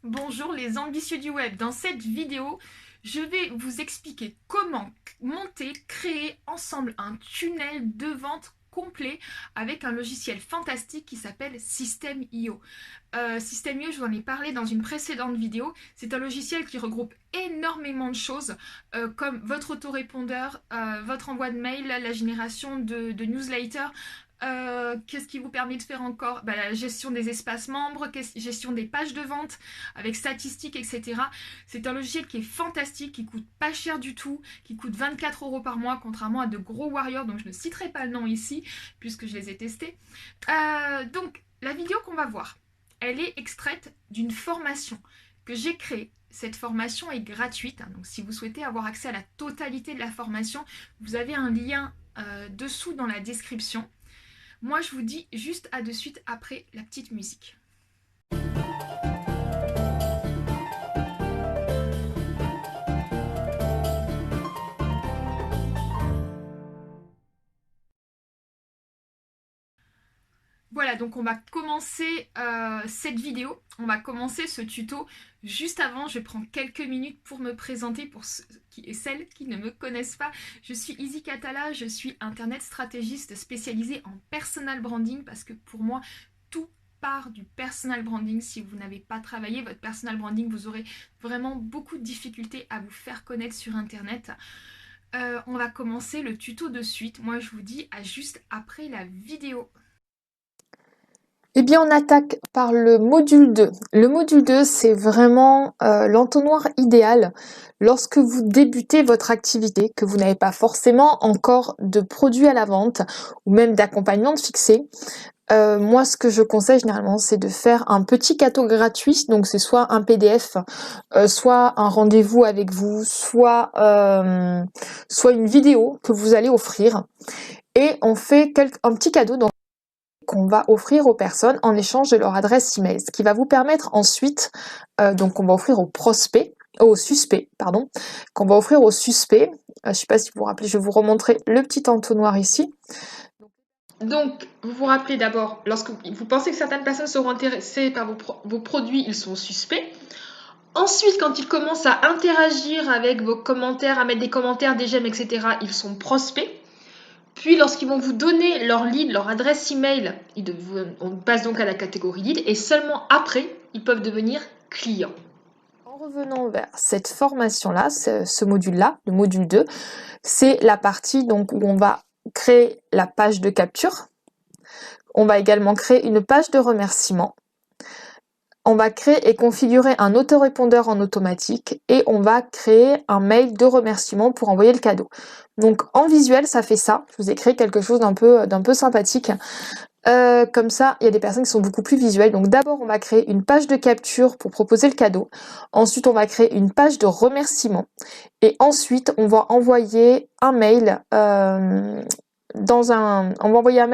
Bonjour les ambitieux du web. Dans cette vidéo, je vais vous expliquer comment monter, créer ensemble un tunnel de vente complet avec un logiciel fantastique qui s'appelle System.io. System.io, je vous en ai parlé dans une précédente vidéo. C'est un logiciel qui regroupe énormément de choses comme votre autorépondeur, votre envoi de mail, la génération de newsletters. Qu'est-ce qui vous permet de faire encore la gestion des espaces membres, gestion des pages de vente avec statistiques, etc. C'est un logiciel qui est fantastique, qui coûte pas cher du tout, qui coûte 24 € par mois, contrairement à de gros warriors dont je ne citerai pas le nom ici, puisque je les ai testés. Donc, la vidéo qu'on va voir, elle est extraite d'une formation que j'ai créée. Cette formation est gratuite, donc si vous souhaitez avoir accès à la totalité de la formation, vous avez un lien dessous dans la description. Moi, je vous dis juste à de suite après la petite musique. Voilà, donc on va commencer cette vidéo, on va commencer ce tuto. Juste avant, je prends quelques minutes pour me présenter pour ceux et celles qui ne me connaissent pas. Je suis Izzy Catala, je suis internet stratégiste spécialisée en personal branding parce que pour moi, tout part du personal branding. Si vous n'avez pas travaillé votre personal branding, vous aurez vraiment beaucoup de difficultés à vous faire connaître sur internet. On va commencer le tuto de suite. Moi, je vous dis à juste après la vidéo. Eh bien, on attaque par le module 2. Le module 2, c'est vraiment l'entonnoir idéal lorsque vous débutez votre activité, que vous n'avez pas forcément encore de produits à la vente ou même d'accompagnement de fixé. Moi, ce que je conseille généralement, c'est de faire un petit cadeau gratuit. Donc, c'est soit un PDF, soit un rendez-vous avec vous, soit une vidéo que vous allez offrir. Et on fait un petit cadeau qu'on va offrir aux personnes en échange de leur adresse email, ce qui va vous permettre ensuite, donc on va offrir aux suspects, qu'on va offrir aux suspects. Je ne sais pas si vous vous rappelez, je vais vous remontrer le petit entonnoir ici. Donc, vous vous rappelez d'abord, lorsque vous pensez que certaines personnes seront intéressées par vos produits, ils sont suspects. Ensuite, quand ils commencent à interagir avec vos commentaires, à mettre des commentaires, des j'aime, etc., ils sont prospects. Puis, lorsqu'ils vont vous donner leur lead, leur adresse email, on passe donc à la catégorie lead, et seulement après, ils peuvent devenir clients. En revenant vers cette formation-là, ce module-là, le module 2, c'est la partie donc où on va créer la page de capture. On va également créer une page de remerciement. On va créer et configurer un autorépondeur en automatique et on va créer un mail de remerciement pour envoyer le cadeau. Donc en visuel, ça fait ça. Je vous ai créé quelque chose d'un peu sympathique. Comme ça, il y a des personnes qui sont beaucoup plus visuelles. Donc d'abord, on va créer une page de capture pour proposer le cadeau. Ensuite, on va créer une page de remerciement. Et ensuite, on va envoyer un mail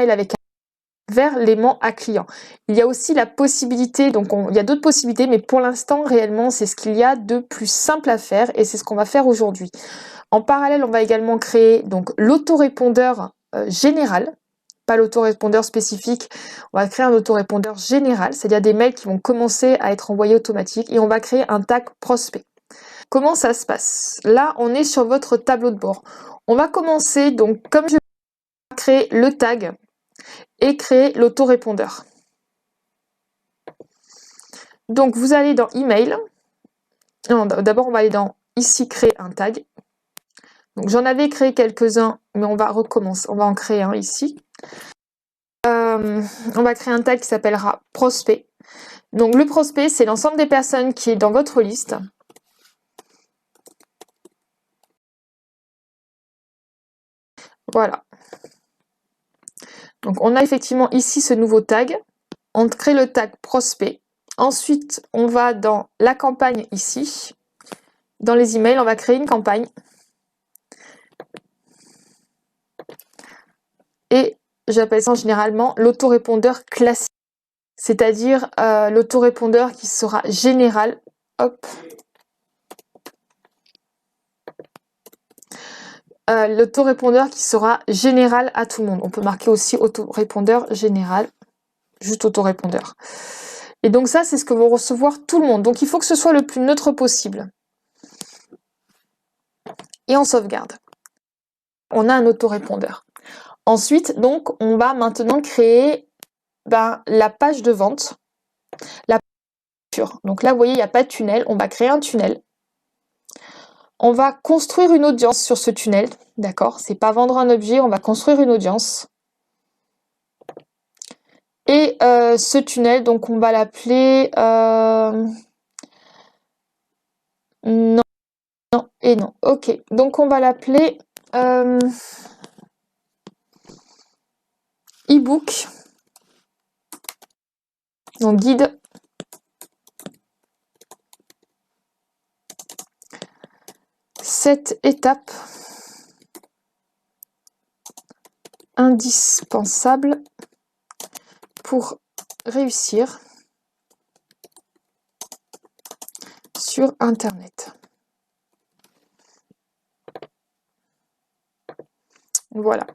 avec vers l'aimant à client. Il y a aussi la possibilité, il y a d'autres possibilités, mais pour l'instant, réellement, c'est ce qu'il y a de plus simple à faire et c'est ce qu'on va faire aujourd'hui. En parallèle, on va également créer donc l'autorépondeur général, pas l'autorépondeur spécifique. On va créer un autorépondeur général, c'est-à-dire des mails qui vont commencer à être envoyés automatiques et on va créer un tag prospect. Comment ça se passe? Là, on est sur votre tableau de bord. On va commencer, donc, comme je vais créer le tag et créer l'autorépondeur. Donc, vous allez dans Email. D'abord, on va aller dans Ici, créer un tag. Donc, j'en avais créé quelques-uns, mais on va recommencer. On va en créer un ici. On va créer un tag qui s'appellera prospect. Donc, le prospect, c'est l'ensemble des personnes qui est dans votre liste. Voilà. Donc, on a effectivement ici ce nouveau tag. On crée le tag prospect. Ensuite, on va dans la campagne ici. Dans les emails, on va créer une campagne. Et j'appelle ça généralement l'autorépondeur classique. C'est-à-dire l'autorépondeur qui sera général. Hop. L'autorépondeur qui sera général à tout le monde. On peut marquer aussi autorépondeur général. Juste autorépondeur. Et donc ça, c'est ce que va recevoir tout le monde. Donc il faut que ce soit le plus neutre possible. Et on sauvegarde. On a un autorépondeur. Ensuite, donc, on va maintenant créer la page de vente. La page. Donc là, vous voyez, il n'y a pas de tunnel. On va créer un tunnel. On va construire une audience sur ce tunnel. D'accord? C'est pas vendre un objet, on va construire une audience. Et ce tunnel, donc on va l'appeler... Non, non et non. Ok, donc on va l'appeler e-book. Donc guide. Cette étape indispensable pour réussir sur Internet. Voilà.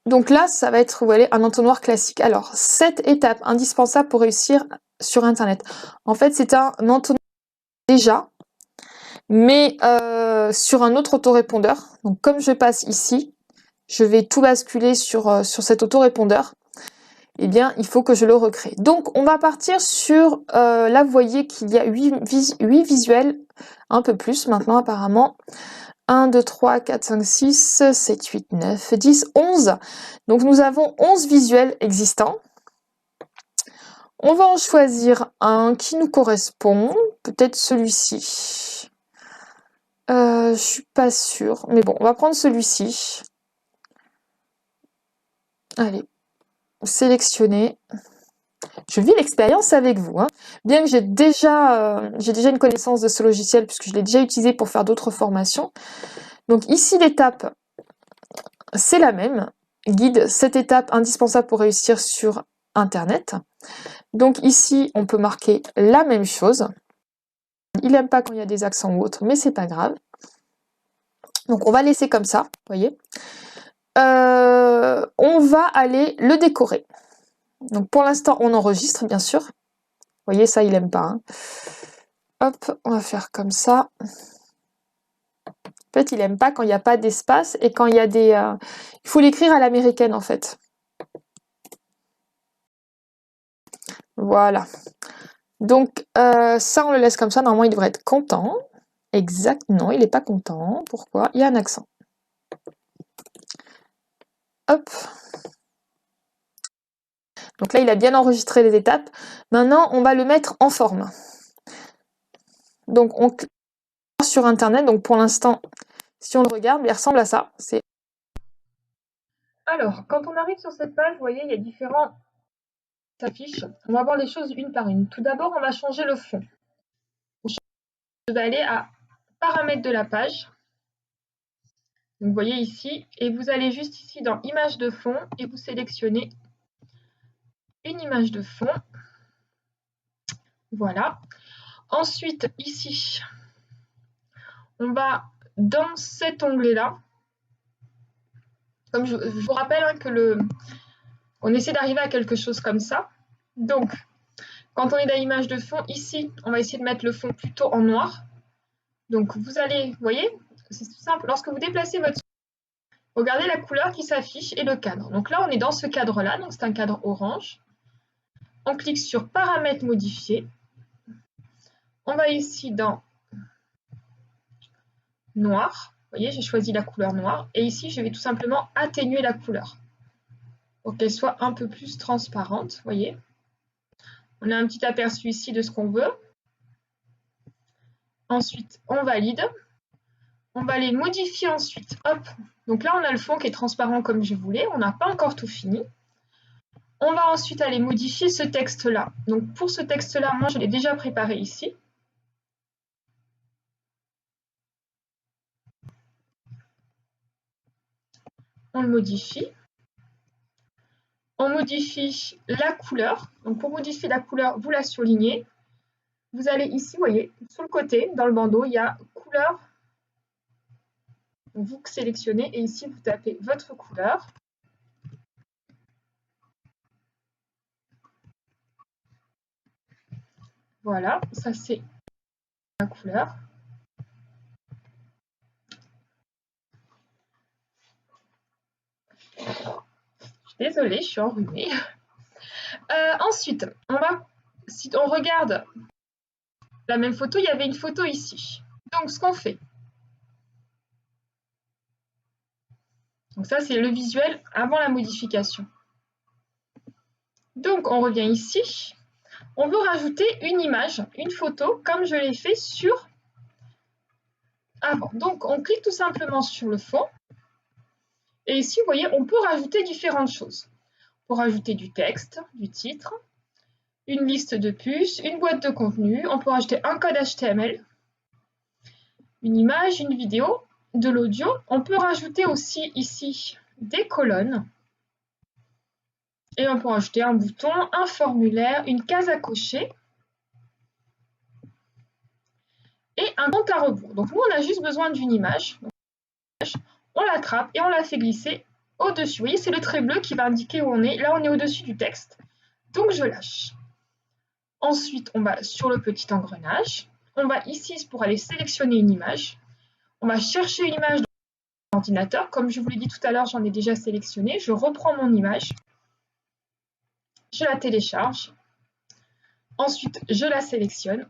Donc là, ça va être, vous voyez, un entonnoir classique. Alors, cette étape indispensable pour réussir sur Internet. En fait, c'est un entonnoir déjà, mais sur un autre autorépondeur. Donc, comme je passe ici, je vais tout basculer sur cet autorépondeur. Eh bien, il faut que je le recrée. Donc, on va partir sur, là, vous voyez qu'il y a 8 visuels, un peu plus maintenant apparemment. 1, 2, 3, 4, 5, 6, 7, 8, 9, 10, 11. Donc, nous avons 11 visuels existants. On va en choisir un qui nous correspond, peut-être celui-ci. Je suis pas sûre, mais bon, on va prendre celui-ci. Allez, sélectionner. Je vis l'expérience avec vous, hein. Bien que j'ai déjà une connaissance de ce logiciel puisque je l'ai déjà utilisé pour faire d'autres formations. Donc ici, l'étape, c'est la même. Guide, cette étape indispensable pour réussir sur Internet. Donc ici, on peut marquer la même chose. Il n'aime pas quand il y a des accents ou autre, mais c'est pas grave. Donc on va laisser comme ça, vous voyez. On va aller le décorer. Donc pour l'instant, on enregistre, bien sûr. Vous voyez, ça, il aime pas, hein. Hop, on va faire comme ça. En fait, il aime pas quand il n'y a pas d'espace et quand il y a des... Il faut l'écrire à l'américaine, en fait. Voilà. Donc, ça, on le laisse comme ça. Normalement, il devrait être content. Exact. Non, il n'est pas content. Pourquoi? Il y a un accent. Hop. Donc là, il a bien enregistré les étapes. Maintenant, on va le mettre en forme. Donc, on clique sur Internet. Donc, pour l'instant, si on le regarde, il ressemble à ça. Alors, quand on arrive sur cette page, vous voyez, il y a différents affiches. On va voir les choses une par une. Tout d'abord, on va changer le fond. Je vais aller à paramètres de la page. Donc, vous voyez ici, et vous allez juste ici dans image de fond et vous sélectionnez une image de fond. Voilà. Ensuite, ici, on va dans cet onglet-là. Comme je vous rappelle hein, que on essaie d'arriver à quelque chose comme ça. Donc, quand on est dans l'image de fond, ici, on va essayer de mettre le fond plutôt en noir. Donc, vous allez, vous voyez, c'est tout simple. Lorsque vous déplacez votre... Regardez la couleur qui s'affiche et le cadre. Donc là, on est dans ce cadre-là, donc c'est un cadre orange. On clique sur paramètres modifier. On va ici dans noir. Vous voyez, j'ai choisi la couleur noire. Et ici, je vais tout simplement atténuer la couleur pour qu'elle soit un peu plus transparente. Vous voyez, on a un petit aperçu ici de ce qu'on veut. Ensuite, on valide. On va les modifier ensuite. Hop. Donc là, on a le fond qui est transparent comme je voulais. On n'a pas encore tout fini. On va ensuite aller modifier ce texte-là. Donc pour ce texte-là, moi, je l'ai déjà préparé ici. On le modifie. On modifie la couleur. Donc pour modifier la couleur, vous la surlignez. Vous allez ici, vous voyez, sur le côté, dans le bandeau, il y a couleur. Vous sélectionnez et ici, vous tapez votre couleur. Voilà, ça c'est la couleur. Je suis désolée, je suis enrhumée. Ensuite, si on regarde la même photo, il y avait une photo ici. Donc, ce qu'on fait. Donc ça, c'est le visuel avant la modification. Donc, on revient ici. On veut rajouter une image, une photo, comme je l'ai fait sur avant. Donc, on clique tout simplement sur le fond. Et ici, vous voyez, on peut rajouter différentes choses. On peut rajouter du texte, du titre, une liste de puces, une boîte de contenu. On peut rajouter un code HTML, une image, une vidéo, de l'audio. On peut rajouter aussi ici des colonnes. Et on peut rajouter un bouton, un formulaire, une case à cocher et un compte à rebours. Donc nous, on a juste besoin d'une image. On l'attrape et on la fait glisser au-dessus. Vous voyez, c'est le trait bleu qui va indiquer où on est. Là, on est au-dessus du texte. Donc je lâche. Ensuite, on va sur le petit engrenage. On va ici pour aller sélectionner une image. On va chercher une image dans l'ordinateur. Comme je vous l'ai dit tout à l'heure, j'en ai déjà sélectionné. Je reprends mon image. Je la télécharge. Ensuite, je la sélectionne.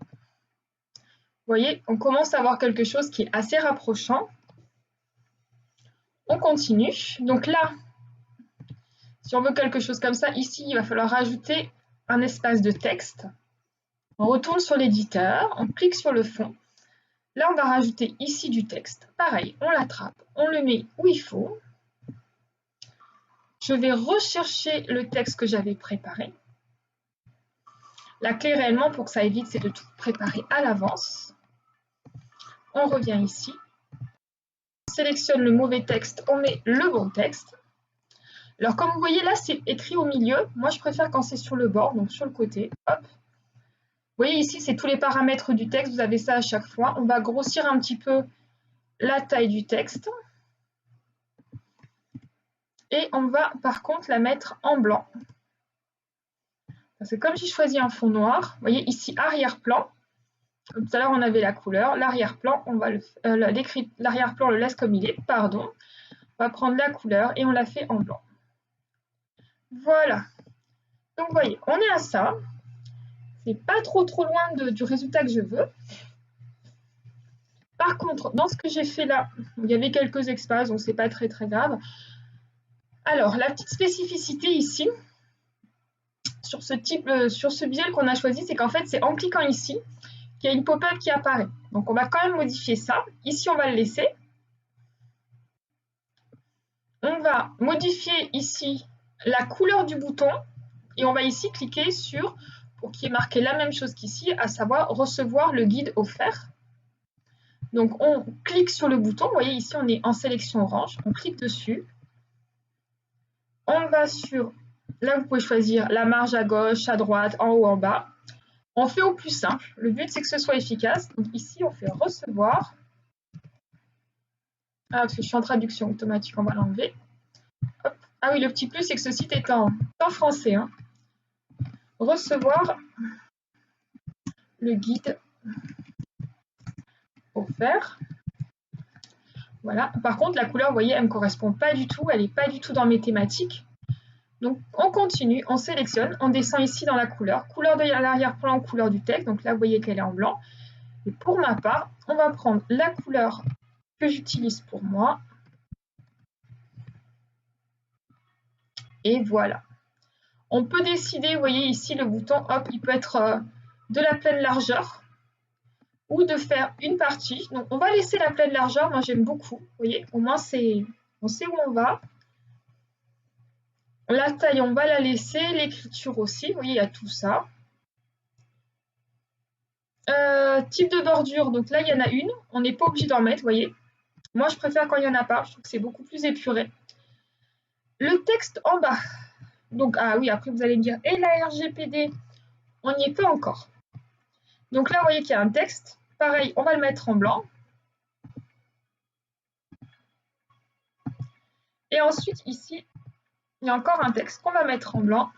Vous voyez, on commence à avoir quelque chose qui est assez rapprochant. On continue. Donc là, si on veut quelque chose comme ça, ici, il va falloir rajouter un espace de texte. On retourne sur l'éditeur, on clique sur le fond. Là, on va rajouter ici du texte. Pareil, on l'attrape, on le met où il faut. Je vais rechercher le texte que j'avais préparé. La clé réellement pour que ça aille vite, c'est de tout préparer à l'avance. On revient ici. On sélectionne le mauvais texte, on met le bon texte. Alors comme vous voyez là, c'est écrit au milieu. Moi, je préfère quand c'est sur le bord, donc sur le côté. Hop. Vous voyez ici, c'est tous les paramètres du texte. Vous avez ça à chaque fois. On va grossir un petit peu la taille du texte. Et on va par contre la mettre en blanc. Parce que comme j'ai choisi un fond noir, vous voyez ici arrière-plan. Comme tout à l'heure, on avait la couleur. L'arrière-plan, on va l'arrière-plan, on le laisse comme il est. Pardon. On va prendre la couleur et on la fait en blanc. Voilà. Donc vous voyez, on est à ça. C'est pas trop loin du résultat que je veux. Par contre, dans ce que j'ai fait là, il y avait quelques espaces, donc c'est pas très grave. Alors, la petite spécificité ici, sur ce visuel qu'on a choisi, c'est qu'en fait, c'est en cliquant ici qu'il y a une pop-up qui apparaît. Donc, on va quand même modifier ça. Ici, on va le laisser. On va modifier ici la couleur du bouton et on va ici cliquer sur, pour qu'il y ait marqué la même chose qu'ici, à savoir recevoir le guide offert. Donc, on clique sur le bouton. Vous voyez, ici, on est en sélection orange. On clique dessus. On va sur, là, vous pouvez choisir la marge à gauche, à droite, en haut, en bas. On fait au plus simple. Le but, c'est que ce soit efficace. Donc, ici, on fait recevoir. Ah, parce que je suis en traduction automatique, on va l'enlever. Ah oui, le petit plus, c'est que ce site est en français. Hein. Recevoir le guide offert. Voilà. Par contre, la couleur, vous voyez, elle ne me correspond pas du tout. Elle n'est pas du tout dans mes thématiques. Donc, on continue, on sélectionne, on descend ici dans la couleur. Couleur de l'arrière-plan, couleur du texte. Donc là, vous voyez qu'elle est en blanc. Et pour ma part, on va prendre la couleur que j'utilise pour moi. Et voilà. On peut décider, vous voyez ici, le bouton, hop, il peut être de la pleine largeur ou de faire une partie. Donc, on va laisser la pleine largeur. Moi, j'aime beaucoup. Vous voyez, au moins, on sait où on va. La taille, on va la laisser. L'écriture aussi. Vous voyez, il y a tout ça. Type de bordure. Donc là, il y en a une. On n'est pas obligé d'en mettre, vous voyez. Moi, je préfère quand il n'y en a pas. Je trouve que c'est beaucoup plus épuré. Le texte en bas. Donc, ah oui, après, vous allez me dire, et la RGPD, on n'y est pas encore. Donc là, vous voyez qu'il y a un texte. Pareil, on va le mettre en blanc. Et ensuite, ici, il y a encore un texte qu'on va mettre en blanc.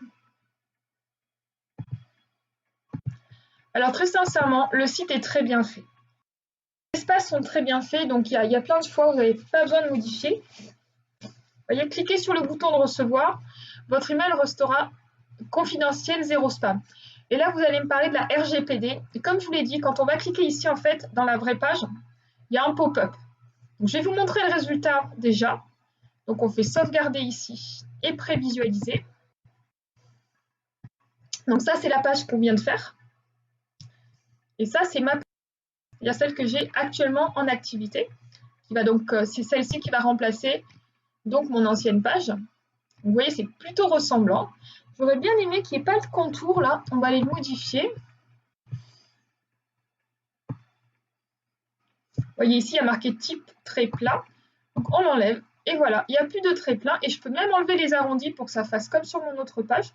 Alors très sincèrement, le site est très bien fait. Les espaces sont très bien faits, donc il y a plein de fois où vous n'avez pas besoin de modifier. Vous voyez, cliquez sur le bouton de recevoir, votre email restera confidentiel, zéro spam. Et là, vous allez me parler de la RGPD. Et comme je vous l'ai dit, quand on va cliquer ici, en fait, dans la vraie page, il y a un pop-up. Donc, je vais vous montrer le résultat déjà. Donc, on fait sauvegarder ici et prévisualiser. Donc, ça, c'est la page qu'on vient de faire. Et ça, c'est ma page. Il y a celle que j'ai actuellement en activité. C'est celle-ci qui va remplacer donc mon ancienne page. Vous voyez, c'est plutôt ressemblant. J'aurais bien aimé qu'il n'y ait pas de contour là. On va les modifier. Vous voyez ici, il y a marqué type trait plat. Donc on l'enlève. Et voilà, il n'y a plus de trait plat. Et je peux même enlever les arrondis pour que ça fasse comme sur mon autre page.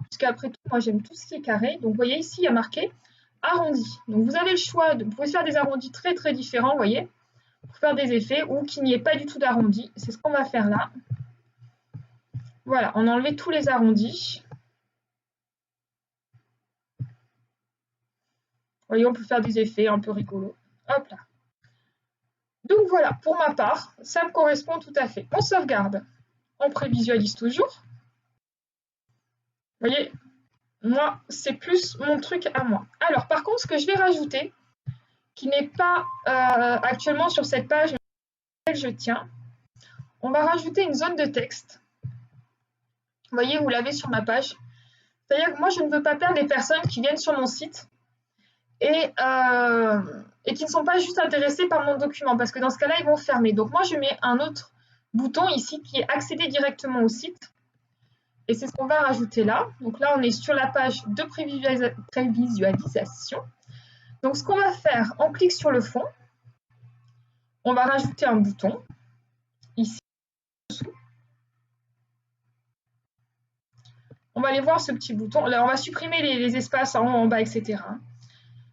Puisqu'après tout, moi j'aime tout ce qui est carré. Donc vous voyez ici, il y a marqué arrondi. Donc vous avez le choix, vous pouvez faire des arrondis très très différents, vous voyez, pour faire des effets ou qu'il n'y ait pas du tout d'arrondi. C'est ce qu'on va faire là. Voilà, on a enlevé tous les arrondis. Vous voyez, on peut faire des effets un peu rigolos. Hop là. Donc voilà, pour ma part, ça me correspond tout à fait. On sauvegarde. On prévisualise toujours. Vous voyez, moi, c'est plus mon truc à moi. Alors, par contre, ce que je vais rajouter, qui n'est pas actuellement sur cette page mais sur laquelle je tiens, on va rajouter une zone de texte. Vous voyez, vous l'avez sur ma page. C'est-à-dire que moi, je ne veux pas perdre les personnes qui viennent sur mon site et qui ne sont pas juste intéressées par mon document, parce que dans ce cas-là, ils vont fermer. Donc moi, je mets un autre bouton ici qui est accéder directement au site. Et c'est ce qu'on va rajouter là. Donc là, on est sur la page de prévisualisation. Donc ce qu'on va faire, on clique sur le fond. On va rajouter un bouton ici. On va aller voir ce petit bouton. Là, on va supprimer les espaces en haut, en bas, etc.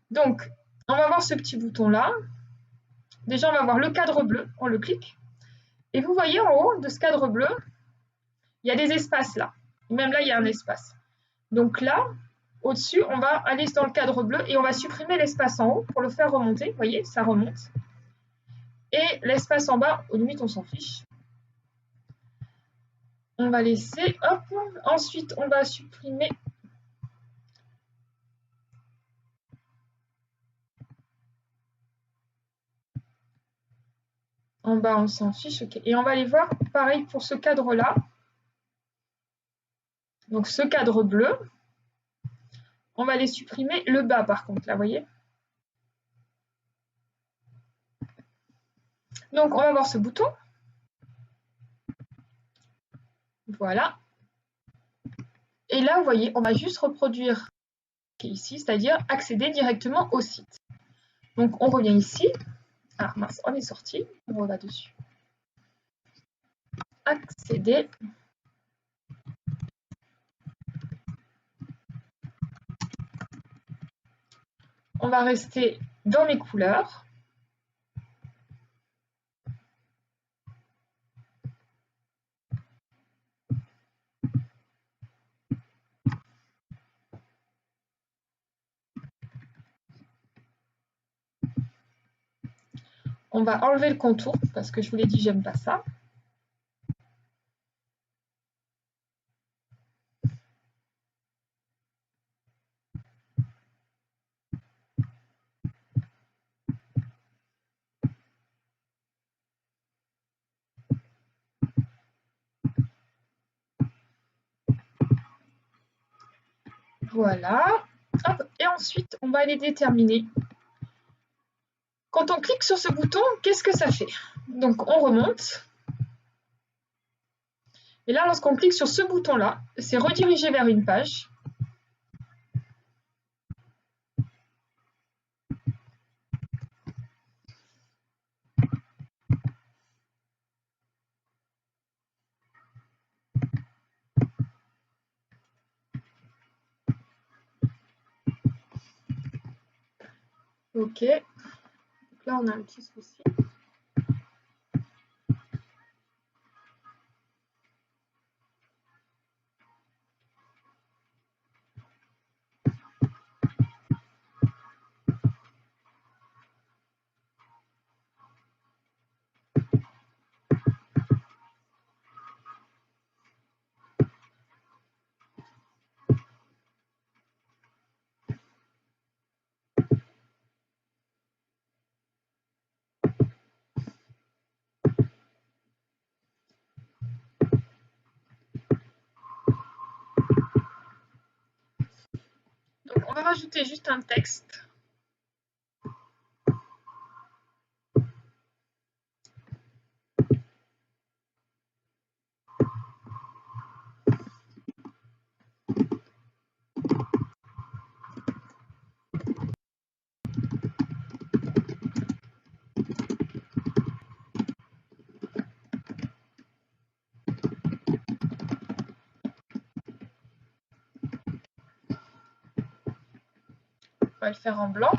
Donc, on va voir ce petit bouton-là. Déjà, on va voir le cadre bleu. On le clique. Et vous voyez en haut de ce cadre bleu, il y a des espaces là. Même là, il y a un espace. Donc là, au-dessus, on va aller dans le cadre bleu et on va supprimer l'espace en haut pour le faire remonter. Vous voyez, ça remonte. Et l'espace en bas, aux limites, on s'en fiche. On va laisser, hop. Ensuite, on va supprimer. En bas, on s'en fiche. Okay. Et on va aller voir, pareil pour ce cadre-là. Donc, ce cadre bleu. On va aller supprimer le bas, par contre, là, vous voyez. Donc, on va voir ce bouton. Voilà. Et là, vous voyez, on va juste reproduire ici, c'est-à-dire accéder directement au site. Donc, on revient ici. Ah mince, on est sorti. On revient dessus. Accéder. On va rester dans mes couleurs. On va enlever le contour parce que je vous l'ai dit, j'aime pas ça. Voilà. Hop. Et ensuite, on va aller déterminer. Quand on clique sur ce bouton, qu'est-ce que ça fait? Donc, on remonte. Et là, lorsqu'on clique sur ce bouton-là, c'est redirigé vers une page. Ok. Donc là, on a un petit souci. va rajouter juste un texte. On va le faire en blanc.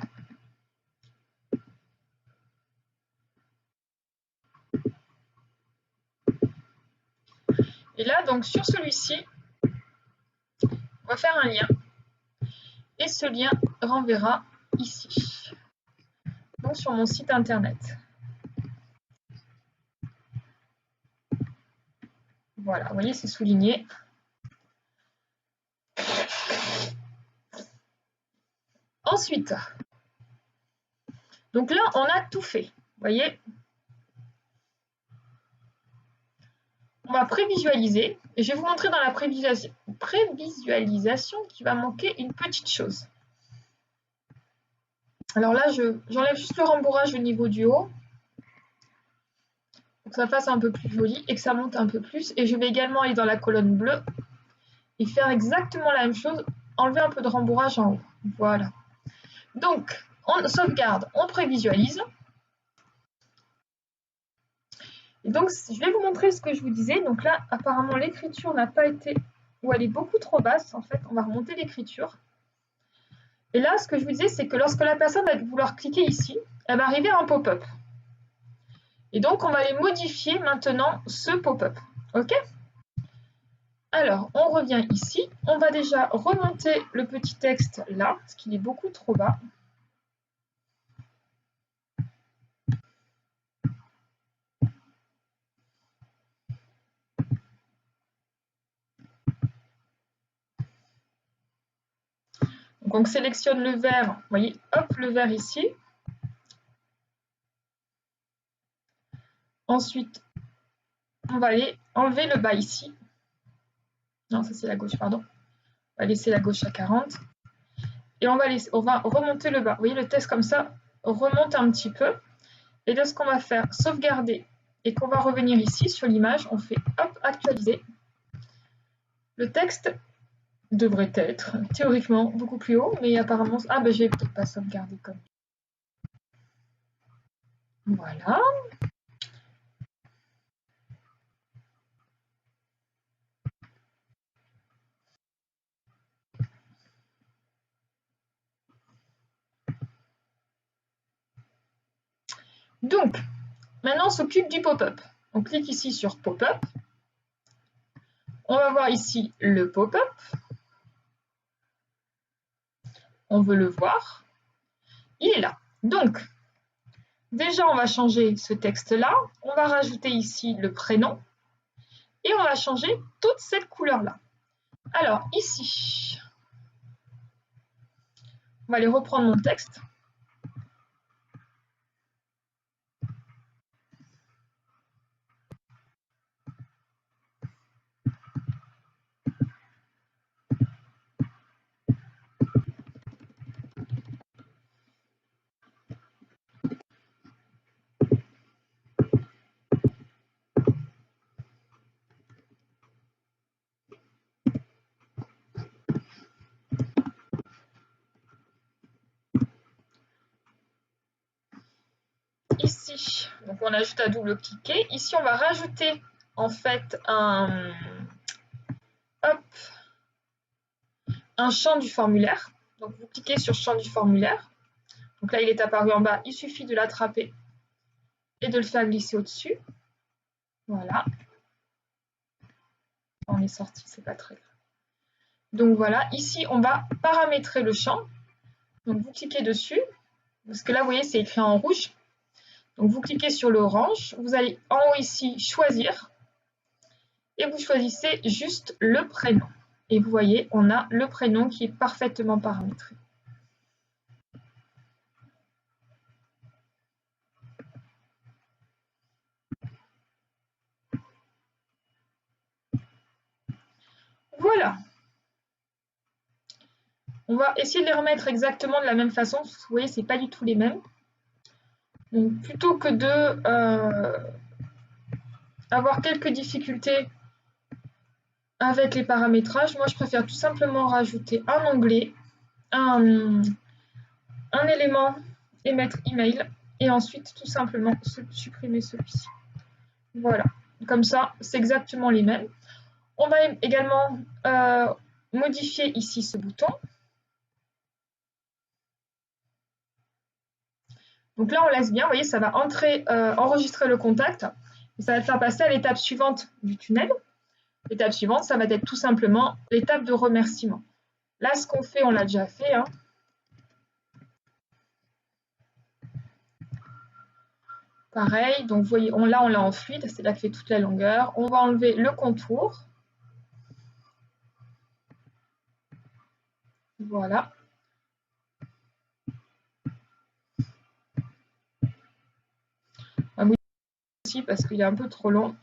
Et là, donc sur celui-ci, on va faire un lien. Et ce lien renverra ici, donc sur mon site internet. Voilà, vous voyez, c'est souligné. Ensuite, donc là, on a tout fait. Vous voyez, on va prévisualiser. Et je vais vous montrer dans la prévisualisation qu'il va manquer une petite chose. Alors là, j'enlève juste le rembourrage au niveau du haut, pour que ça fasse un peu plus joli et que ça monte un peu plus. Et je vais également aller dans la colonne bleue et faire exactement la même chose, enlever un peu de rembourrage en haut. Voilà. Donc, on sauvegarde, on prévisualise. Et donc, je vais vous montrer ce que je vous disais. Donc là, apparemment, l'écriture n'a pas été... ou elle est beaucoup trop basse, en fait. On va remonter l'écriture. Et là, ce que je vous disais, c'est que lorsque la personne va vouloir cliquer ici, elle va arriver à un pop-up. Et donc, on va aller modifier maintenant ce pop-up. OK? Alors, on revient ici. On va déjà remonter le petit texte là, parce qu'il est beaucoup trop bas. Donc, on sélectionne le vert. Vous voyez, hop, le vert ici. Ensuite, on va aller enlever le bas ici. Non, ça c'est la gauche, pardon. On va laisser la gauche à 40. Et on va remonter le bas. Vous voyez, le texte comme ça remonte un petit peu. Et là, ce qu'on va faire, sauvegarder, et qu'on va revenir ici sur l'image, on fait hop, actualiser. Le texte devrait être théoriquement beaucoup plus haut, mais apparemment... Ah, ben je vais peut-être pas sauvegarder comme... Voilà. Donc, maintenant, on s'occupe du pop-up. On clique ici sur pop-up. On va voir ici le pop-up. On veut le voir. Il est là. Donc, déjà, on va changer ce texte-là. On va rajouter ici le prénom. Et on va changer toute cette couleur-là. Alors, ici, on va aller reprendre mon texte. Ici, donc on ajoute à double-cliquer. Ici, on va rajouter en fait un champ du formulaire. Donc vous cliquez sur champ du formulaire. Donc là, il est apparu en bas. Il suffit de l'attraper et de le faire glisser au-dessus. Voilà. On est sorti, c'est pas très grave. Donc voilà, ici, on va paramétrer le champ. Donc vous cliquez dessus, parce que là, vous voyez, c'est écrit en rouge. Donc vous cliquez sur l'orange, vous allez en haut ici choisir et vous choisissez juste le prénom. Et vous voyez, on a le prénom qui est parfaitement paramétré. Voilà. On va essayer de les remettre exactement de la même façon, parce que vous voyez, c'est pas du tout les mêmes. Donc, plutôt que de avoir quelques difficultés avec les paramétrages, moi, je préfère tout simplement rajouter un onglet, un élément et mettre email, et ensuite, tout simplement, supprimer celui-ci. Voilà. Comme ça, c'est exactement les mêmes. On va également modifier ici ce bouton. Donc là, on laisse bien, vous voyez, ça va enregistrer le contact, et ça va le faire passer à l'étape suivante du tunnel. L'étape suivante, ça va être tout simplement l'étape de remerciement. Là, ce qu'on fait, on l'a déjà fait. Hein. Pareil, donc vous voyez, là, on l'a en fluide, c'est-à-dire qu'il fait toute la longueur. On va enlever le contour. Voilà. Aussi parce qu'il est un peu trop long.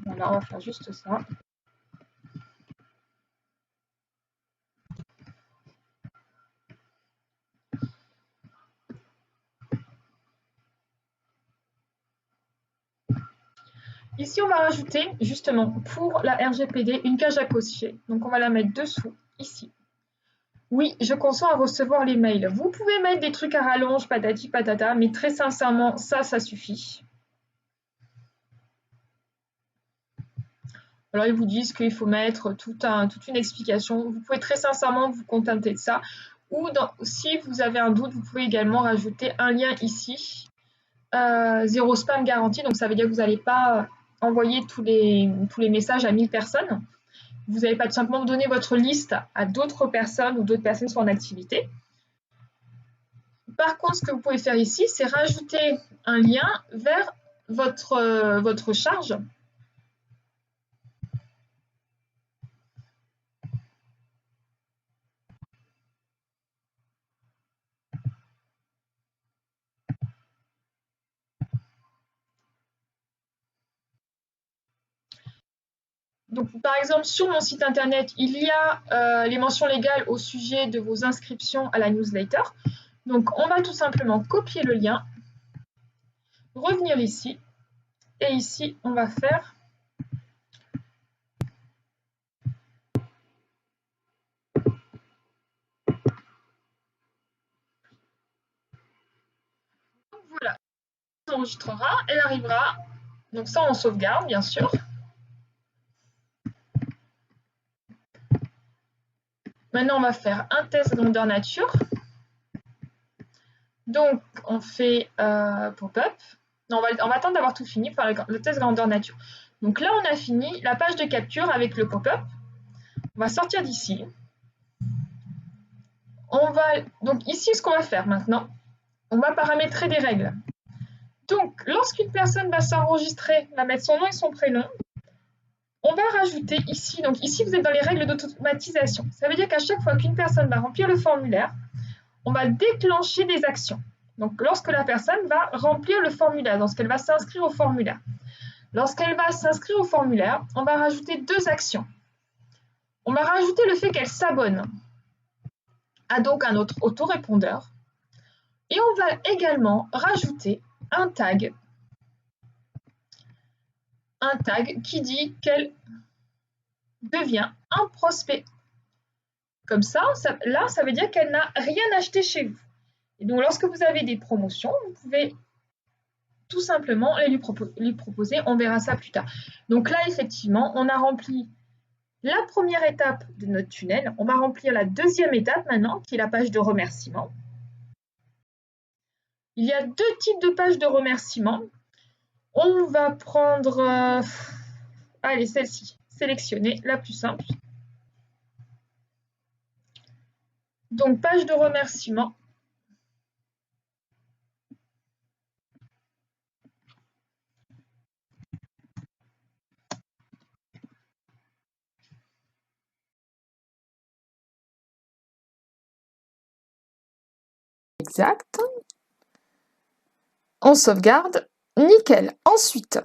Voilà, on va faire juste ça. Ici, on va rajouter, justement, pour la RGPD, une cage à cocher. Donc, on va la mettre dessous, ici. Oui, je consens à recevoir les mails. Vous pouvez mettre des trucs à rallonge, patati patata, mais très sincèrement, ça suffit. Alors, ils vous disent qu'il faut mettre toute une explication. Vous pouvez très sincèrement vous contenter de ça. Ou si vous avez un doute, vous pouvez également rajouter un lien ici. 0 spam garanti, donc ça veut dire que vous n'allez pas envoyer tous les messages à 1000 personnes. Vous n'allez pas tout simplement donner votre liste à d'autres personnes ou d'autres personnes qui sont en activité. Par contre, ce que vous pouvez faire ici, c'est rajouter un lien vers votre charge. Donc, par exemple, sur mon site internet, il y a les mentions légales au sujet de vos inscriptions à la newsletter. Donc, on va tout simplement copier le lien, revenir ici, et ici, on va faire voilà, elle s'enregistrera, elle arrivera. Donc ça, on sauvegarde, bien sûr. Maintenant, on va faire un test grandeur nature. Donc, on fait pop-up. Non, on va attendre d'avoir tout fini pour faire le test grandeur nature. Donc là, on a fini la page de capture avec le pop-up. On va sortir d'ici. Donc ici, ce qu'on va faire maintenant, on va paramétrer des règles. Donc, lorsqu'une personne va s'enregistrer, va mettre son nom et son prénom, on va rajouter ici, donc ici vous êtes dans les règles d'automatisation. Ça veut dire qu'à chaque fois qu'une personne va remplir le formulaire, on va déclencher des actions. Donc lorsque la personne va remplir le formulaire, lorsqu'elle va s'inscrire au formulaire. Lorsqu'elle va s'inscrire au formulaire, on va rajouter 2 actions. On va rajouter le fait qu'elle s'abonne à donc un autre autorépondeur. Et on va également rajouter un tag qui dit qu'elle devient un prospect. Comme ça, là, ça veut dire qu'elle n'a rien acheté chez vous. Et donc, lorsque vous avez des promotions, vous pouvez tout simplement lui proposer. On verra ça plus tard. Donc là, effectivement, on a rempli la première étape de notre tunnel. On va remplir la deuxième étape maintenant, qui est la page de remerciement. Il y a 2 types de pages de remerciement. On va prendre, allez, celle-ci, sélectionner, la plus simple. Donc, page de remerciement. Exact. On sauvegarde. Nickel. Ensuite,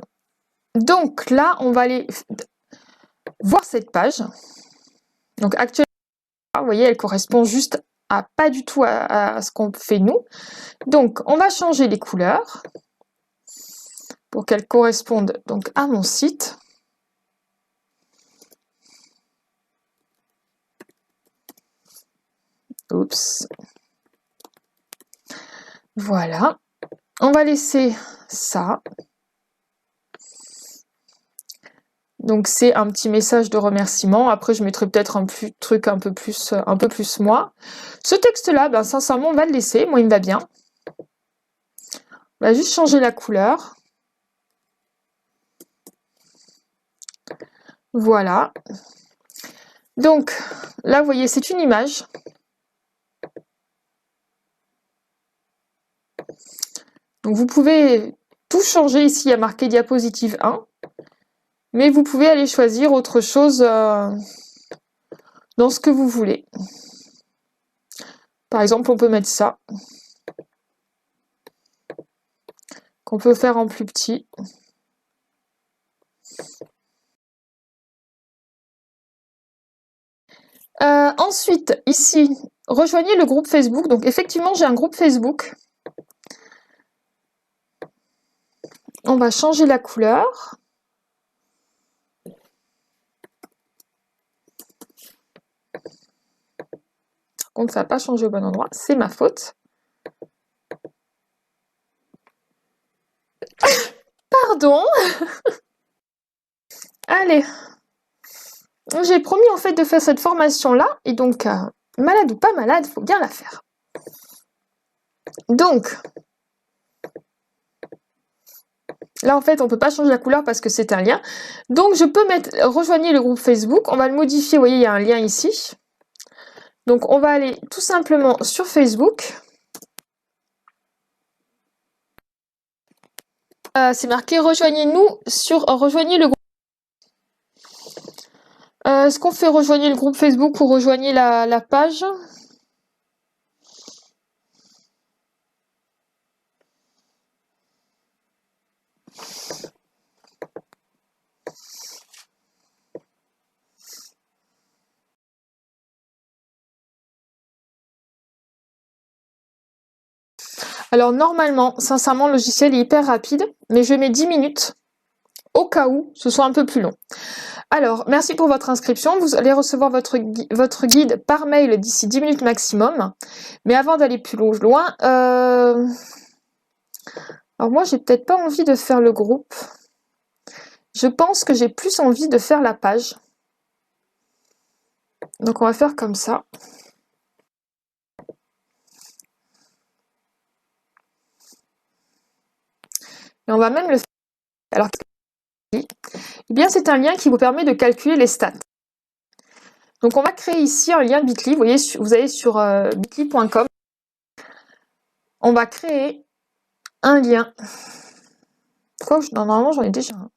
donc là, on va aller voir cette page. Donc actuellement, vous voyez, elle correspond juste à pas du tout à ce qu'on fait nous. Donc on va changer les couleurs pour qu'elles correspondent donc à mon site. Oups. Voilà. On va laisser ça. Donc c'est un petit message de remerciement. Après je mettrai peut-être un truc un peu plus moi. Ce texte-là, ben sincèrement on va le laisser. Moi il me va bien. On va juste changer la couleur. Voilà. Donc là vous voyez c'est une image. Donc vous pouvez tout changer ici, il y a marqué diapositive 1. Mais vous pouvez aller choisir autre chose dans ce que vous voulez. Par exemple, on peut mettre ça, qu'on peut faire en plus petit. Ensuite, ici, rejoignez le groupe Facebook. Donc effectivement, j'ai un groupe Facebook. On va changer la couleur. Par contre, ça n'a pas changé au bon endroit. C'est ma faute. Pardon. Allez. J'ai promis en fait de faire cette formation-là. Et donc, malade ou pas malade, il faut bien la faire. Donc, là, en fait, on ne peut pas changer la couleur parce que c'est un lien. Donc, je peux mettre rejoignez le groupe Facebook. On va le modifier. Vous voyez, il y a un lien ici. Donc, on va aller tout simplement sur Facebook. C'est marqué rejoignez-nous sur rejoignez le groupe. Est-ce qu'on fait rejoignez le groupe Facebook ou rejoignez la page? Alors normalement, sincèrement, le logiciel est hyper rapide, mais je mets 10 minutes au cas où ce soit un peu plus long. Alors, merci pour votre inscription. Vous allez recevoir votre guide par mail d'ici 10 minutes maximum. Mais avant d'aller plus loin, alors moi, j'ai peut-être pas envie de faire le groupe. Je pense que j'ai plus envie de faire la page. Donc, on va faire comme ça. Et on va même le faire. Alors, eh bien, c'est un lien qui vous permet de calculer les stats. Donc, on va créer ici un lien Bitly. Vous allez sur bitly.com. On va créer un lien. Normalement, j'en ai déjà un.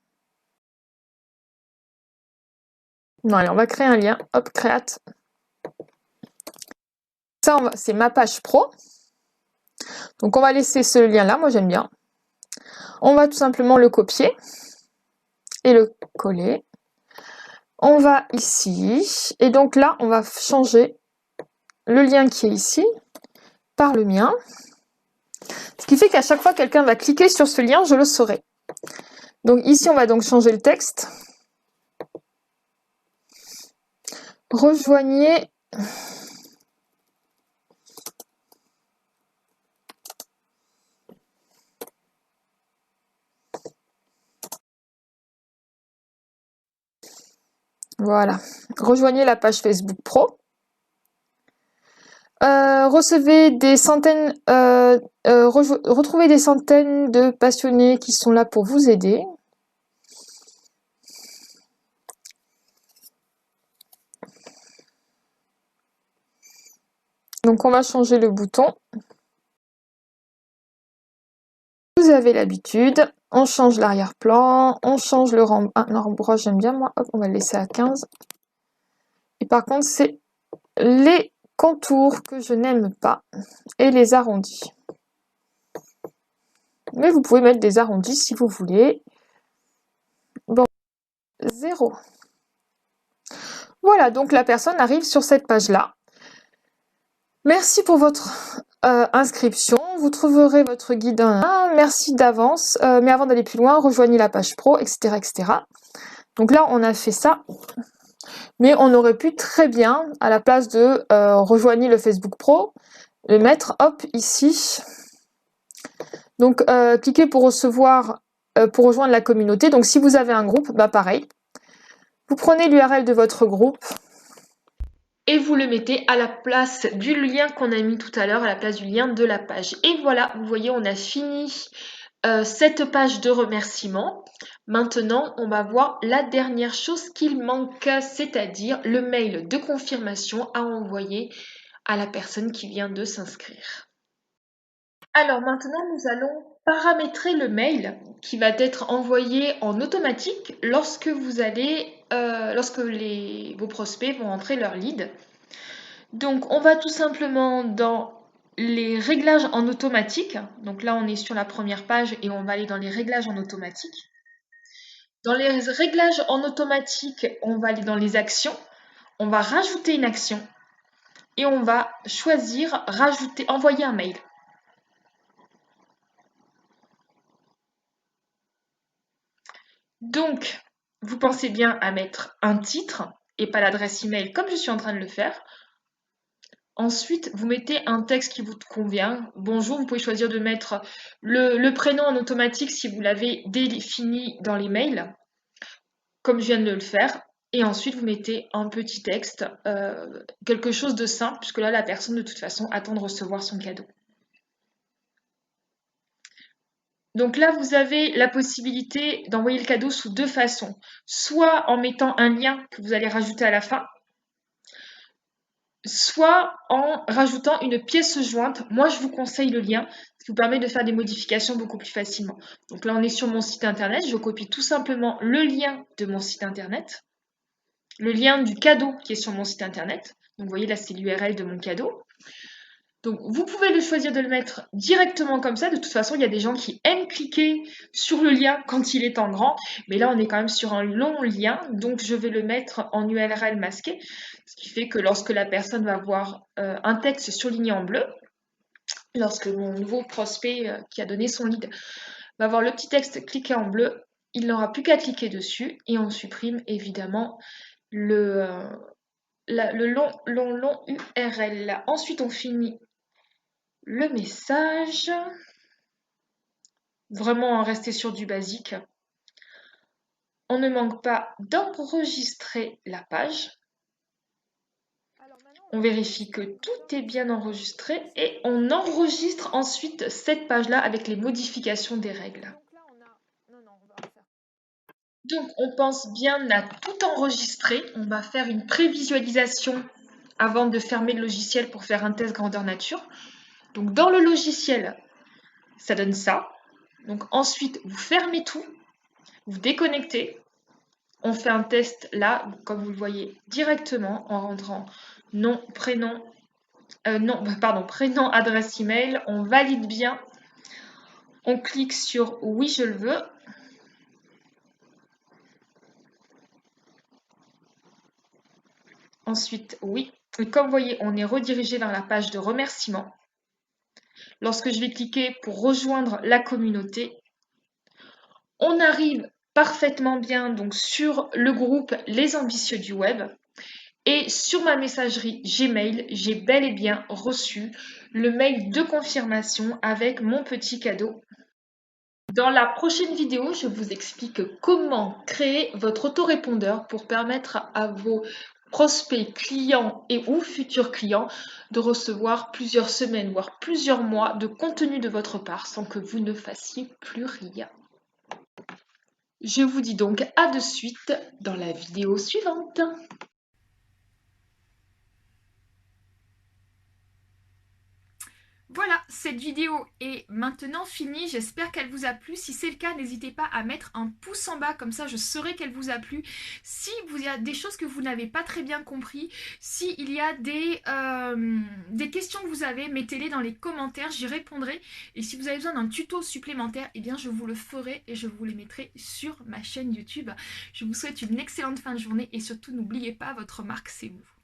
Non, allez, on va créer un lien. Hop, create. Ça, c'est ma page pro. Donc, on va laisser ce lien-là. Moi, j'aime bien. On va tout simplement le copier et le coller. On va ici. Et donc là, on va changer le lien qui est ici par le mien. Ce qui fait qu'à chaque fois que quelqu'un va cliquer sur ce lien, je le saurai. Donc ici, on va donc changer le texte. Rejoignez voilà. Rejoignez la page Facebook Pro. Retrouvez des centaines de passionnés qui sont là pour vous aider. Donc on va changer le bouton. Vous avez l'habitude. On change l'arrière-plan, on change le rembourrage, j'aime bien moi. Hop, on va le laisser à 15. Et par contre, c'est les contours que je n'aime pas et les arrondis. Mais vous pouvez mettre des arrondis si vous voulez. Bon, 0. Voilà, donc la personne arrive sur cette page-là. Merci pour votre inscription. Vous trouverez votre guide en ligne. Merci d'avance. Mais avant d'aller plus loin, rejoignez la page pro, etc., etc. Donc là, on a fait ça. Mais on aurait pu très bien, à la place de rejoignez le Facebook Pro, le mettre, hop, ici. Donc, cliquez pour recevoir, pour rejoindre la communauté. Donc, si vous avez un groupe, bah pareil. Vous prenez l'URL de votre groupe et vous le mettez à la place du lien qu'on a mis tout à l'heure, à la place du lien de la page. Et voilà, vous voyez, on a fini cette page de remerciement. Maintenant, on va voir la dernière chose qu'il manque, c'est-à-dire le mail de confirmation à envoyer à la personne qui vient de s'inscrire. Alors maintenant, nous allons paramétrer le mail qui va être envoyé en automatique lorsque vos prospects vont entrer leur lead. Donc, on va tout simplement dans les réglages en automatique. Donc là, on est sur la première page et on va aller dans les réglages en automatique. Dans les réglages en automatique, on va aller dans les actions. On va rajouter une action et on va choisir envoyer un mail. Donc, vous pensez bien à mettre un titre et pas l'adresse email comme je suis en train de le faire. Ensuite, vous mettez un texte qui vous convient. Bonjour, vous pouvez choisir de mettre le prénom en automatique si vous l'avez défini dans les mails, comme je viens de le faire. Et ensuite, vous mettez un petit texte, quelque chose de simple, puisque là, la personne, de toute façon, attend de recevoir son cadeau. Donc là, vous avez la possibilité d'envoyer le cadeau sous deux façons. Soit en mettant un lien que vous allez rajouter à la fin, soit en rajoutant une pièce jointe. Moi, je vous conseille le lien, ce qui vous permet de faire des modifications beaucoup plus facilement. Donc là, on est sur mon site internet. Je copie tout simplement le lien de mon site internet, le lien du cadeau qui est sur mon site internet. Donc vous voyez, là, c'est l'URL de mon cadeau. Donc, vous pouvez le choisir de le mettre directement comme ça. De toute façon, il y a des gens qui aiment cliquer sur le lien quand il est en grand. Mais là, on est quand même sur un long lien. Donc, je vais le mettre en URL masqué. Ce qui fait que lorsque la personne va voir un texte surligné en bleu, lorsque mon nouveau prospect qui a donné son lead va voir le petit texte cliqué en bleu, il n'aura plus qu'à cliquer dessus. Et on supprime évidemment le long URL. Ensuite, on finit le message, vraiment rester sur du basique. On ne manque pas d'enregistrer la page. On vérifie que tout est bien enregistré et on enregistre ensuite cette page-là avec les modifications des règles. Donc on pense bien à tout enregistrer. On va faire une prévisualisation avant de fermer le logiciel pour faire un test grandeur nature. Donc dans le logiciel, ça donne ça. Donc ensuite, vous fermez tout, vous déconnectez. On fait un test là, comme vous le voyez, directement en rentrant nom, prénom, prénom, adresse email. On valide bien. On clique sur oui, je le veux. Ensuite, oui. Et comme vous voyez, on est redirigé vers la page de remerciement. Lorsque je vais cliquer pour rejoindre la communauté, on arrive parfaitement bien donc sur le groupe Les Ambitieux du Web. Et sur ma messagerie Gmail, j'ai bel et bien reçu le mail de confirmation avec mon petit cadeau. Dans la prochaine vidéo, je vous explique comment créer votre autorépondeur pour permettre à vos prospects, clients et ou futurs clients de recevoir plusieurs semaines, voire plusieurs mois de contenu de votre part sans que vous ne fassiez plus rien. Je vous dis donc à de suite dans la vidéo suivante. Voilà, cette vidéo est maintenant finie. J'espère qu'elle vous a plu. Si c'est le cas, n'hésitez pas à mettre un pouce en bas, comme ça je saurai qu'elle vous a plu. Si il y a des choses que vous n'avez pas très bien compris, s'il y a des questions que vous avez, mettez-les dans les commentaires, j'y répondrai. Et si vous avez besoin d'un tuto supplémentaire, eh bien je vous le ferai et je vous les mettrai sur ma chaîne YouTube. Je vous souhaite une excellente fin de journée et surtout n'oubliez pas, votre marque c'est vous.